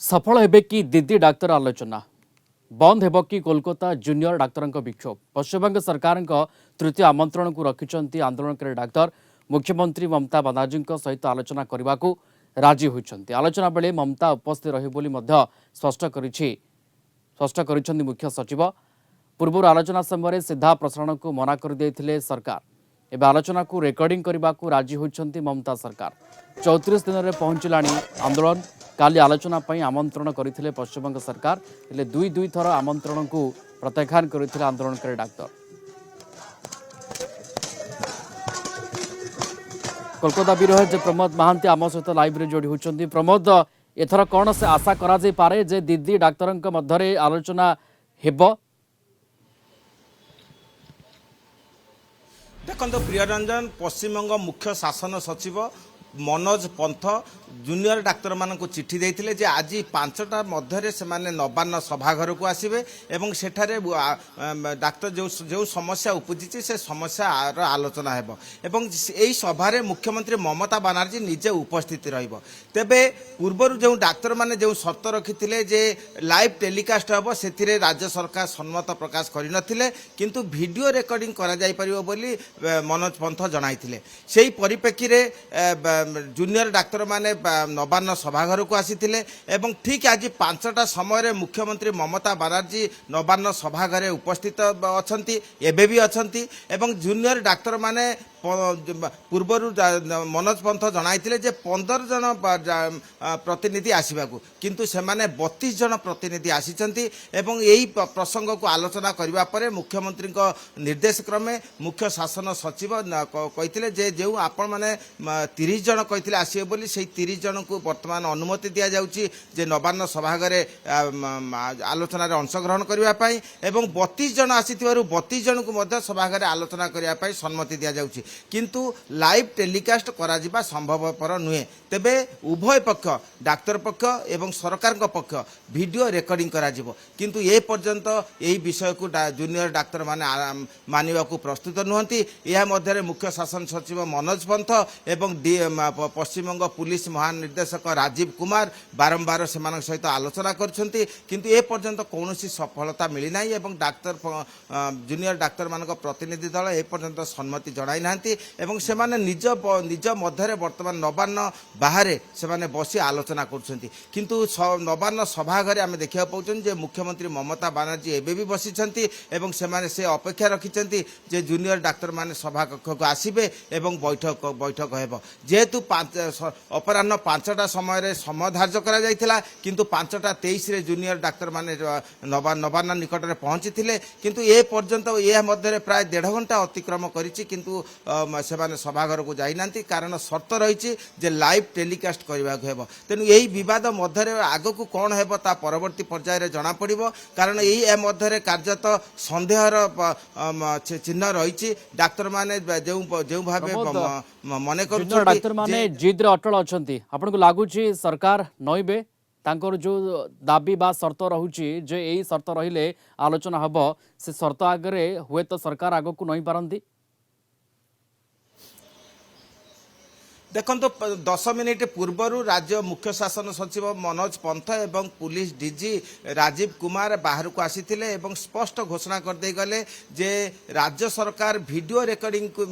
सफल हेबे कि दिदी डाक्तर आलोचना बंद हेब कि कोलकाता जूनियर डाक्तर विक्षोभ पश्चिमबंग सरकार तृतीय आमंत्रण को रखिंट आंदोलनकारी डाक्तर मुख्यमंत्री ममता बानार्जी सहित आलोचना करने को राजी होती आलोचना बेले ममता उपस्थित रही स्पष्ट कर मुख्य सचिव पूर्व आलोचना समय सीधा प्रसारण को मना कर देते सरकार एवं आलोचना को रेकर्डिंग करने को राजी होती ममता सरकार 34 दिन में पहुंचला आंदोलन काली आलोचना आमंत्रण करते पश्चिमबंग सरकार हेले दुई थर आमंत्रण को प्रत्याख्यान करते आंदोलनकारी डाक्तर कोलकाता ब्यूरो जे प्रमोद महांती आम सहित लाइव रे जोड़ी होती प्रमोद एथर कौन से आशा करा पारे जे दिदी डाक्तर मध्य आलोचना हेब देखो प्रियरंजन पश्चिमबंग मुख्य शासन सचिव मनोज पंथ जूनियर डाक्तर मान चिठी देते जे आज 5टा मध्य से नवान्न सभाघर को आसवे एवं सेठारे डाक्तर जो समस्या उपजी से समस्या आलोचना हेब एवं यही सभारे मुख्यमंत्री ममता बानार्जी निजे उपस्थित रहिबो तेबे पूर्वर जो डाक्तर माने जो शर्त रखिथिले जे लाइव टेलीकास्ट हेब से राज्य सरकार सम्मत प्रकाश करनथिले किंतु वीडियो रेकर्डिंग करा जाय परिबो बोली मनोज पंथ जणाइथिले सेही परिप्रेक्षी रे जूनियर डाक्तर माने नवान्न सभाघर को आसीथिले एवं ठीक आज 5टा समय मुख्यमंत्री ममता बानार्जी नवान्न सभाघर उपस्थित अछंती एबे भी अछंती एवं जूनियर डाक्तर माने पूर्वर मनोज पंथ जणाइथिले जे 15 जन प्रतिनिधि आसीबाकू किंतु सेमाने 32 जन प्रतिनिधि आसीचंती एवं यही प्रसंग को आलोचना करिबा परे मुख्यमंत्री को निर्देश क्रमे मुख्य शासन सचिव कहिथिले जे जेउ आपण माने 30 जन कहिथिले आसीबे बोली सेही 30 जन को वर्तमान अनुमति दिया जाउची जे नवान्न सभाघरे आलोचना रे अंशग्रहण करिबा पई एवं 32 जन आसीथिबारु 32 जन को मध्य सभाघरे आलोचना करिबा पई सम्मति दिया जाउची किंतु लाइव टेलीकास्ट करा जिबा संभवपर नुहे तेबे उभय पक्ष डाक्तर पक्ष एवं सरकार पक्ष वीडियो रेकर्डिंग करा जिवो किंतु ए पर्यंत एही विषय को जूनियर डाक्तर माने मानिबा को प्रस्तुत नुहंती या मध्य मुख्य शासन सचिव मनोज पंथ एवं पश्चिमबंग पुलिस महानिर्देशक राजीव कुमार बारंबार से सहित आलोचना करछंती किंतु ए पर्यंत कौनसी सफलता मिली नाही एवं डाक्तर जूनियर डाक्तर मान प्रतिनिधि दल ए पर्यंत सम्मति जणाई नांती एवं से माने निज मध्य वर्तमान नवान्न बाहर से माने बसी आलोचना करछंती किंतु नवान्न सभाघर आम देखा पाउछन जे मुख्यमंत्री ममता बानार्जी एबे भी बसिछंती एवं से अपेक्षा रखिछंती जे जूनियर डाक्तर माने सभा कक्ष को आसीबे एवं बैठक हेब जेहेतु अपराह्न 5टा समय धार्य करा जायथिला किंतु 5:23 रे जूनियर डाक्तर माने नवान्न निकट में पहुंची किंतु ए पर्यंत यह मध्य प्राय 1.5 घंटा अतिक्रम करिछि किंतु से सभाघर को जाइना कारण शर्त रही जे लाइव टेलीकास्ट करने को हेब तेणु यही विवाद मध्य आग को कौन हेब ता परवर्ती पर्यायर जना पड़िबो कारण यही मध्य कार्यत संदेहर चिन्ह रही डाक्तर माने जो भावे मने कर डाक्तर माने जिद रे अटल अछंती आपन को लागुची सरकार नइबे तांकर जो दाबी बा शर्त रहुची जे एई शर्त रहिले आलोचना हबो से शर्त आगरे हुए तो सरकार आगो को नहीं पारंती देखो 10 मिनिट पूर्वर राज्य मुख्य शासन सचिव मनोज पंथ एवं पुलिस डीजी राजीव कुमार बाहर को आसीथिले एवं स्पष्ट घोषणा करदे गले जे राज्य सरकार वीडियो रेकर्डिंग को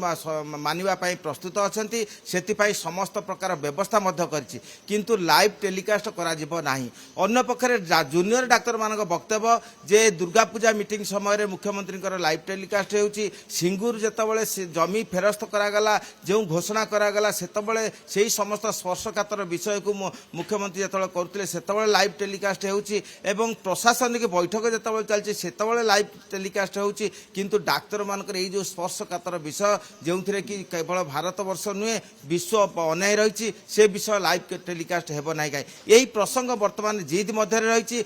मानिबा पई प्रस्तुत अछंती सेति पई समस्त प्रकार व्यवस्था मध्य करछि किंतु लाइव टेलीकास्ट करा जिवो नाही अन्य पक्षरे जूनियर डाक्तर मानक वक्तव्य जे दुर्गा पूजा मीटिंग समय मुख्यमंत्री लाइव टेलीकास्ट हेउछि सिंगूर जेतबळे जमी फेरस्त करागला जो घोषणा करागला सेतबळे से समस्त स्पर्शकातर विषय को मुख्यमंत्री जो करते से लाइव टेलीकास्ट होउची एवं प्रशासनिक बैठक जो चलती से लाइव टेलीकास्ट होउची किंतु डाक्तर मानकर ये जो स्पर्शकातर विषय जो कि केवल भारत वर्ष नुहे विश्व अनाई रही से विषय लाइव टेलीकास्ट हेब ना कहीं यही प्रसंग वर्तमान जिद मध्य रही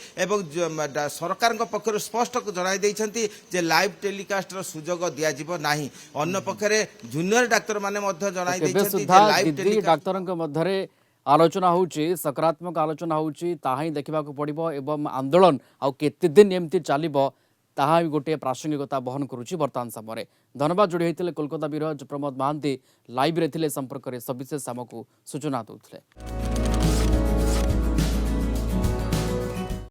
सरकार पक्ष स्पष्ट जनाई देइछंती जे लाइव टेलीकास्ट सुजोग दिया नाही अन्य पक्षरे जूनियर डाक्तर माने जनाई देइछंती जे लाइव दिदी डाक्तर मध्य आलोचना होउची सकारात्मक आलोचना होउची ताहाई देखा पड़ो एवं आंदोलन आउ केते दिन एमती चलिबो ताहा गोटे प्रासंगिकता बहन करुच्ची बर्तमान समय धन्यवाद जोड़ी होते कोलकाता ब्यूरो प्रमोद महांती लाइव रे थिले संपर्क में सविशेष आमको सूचना दूसरे।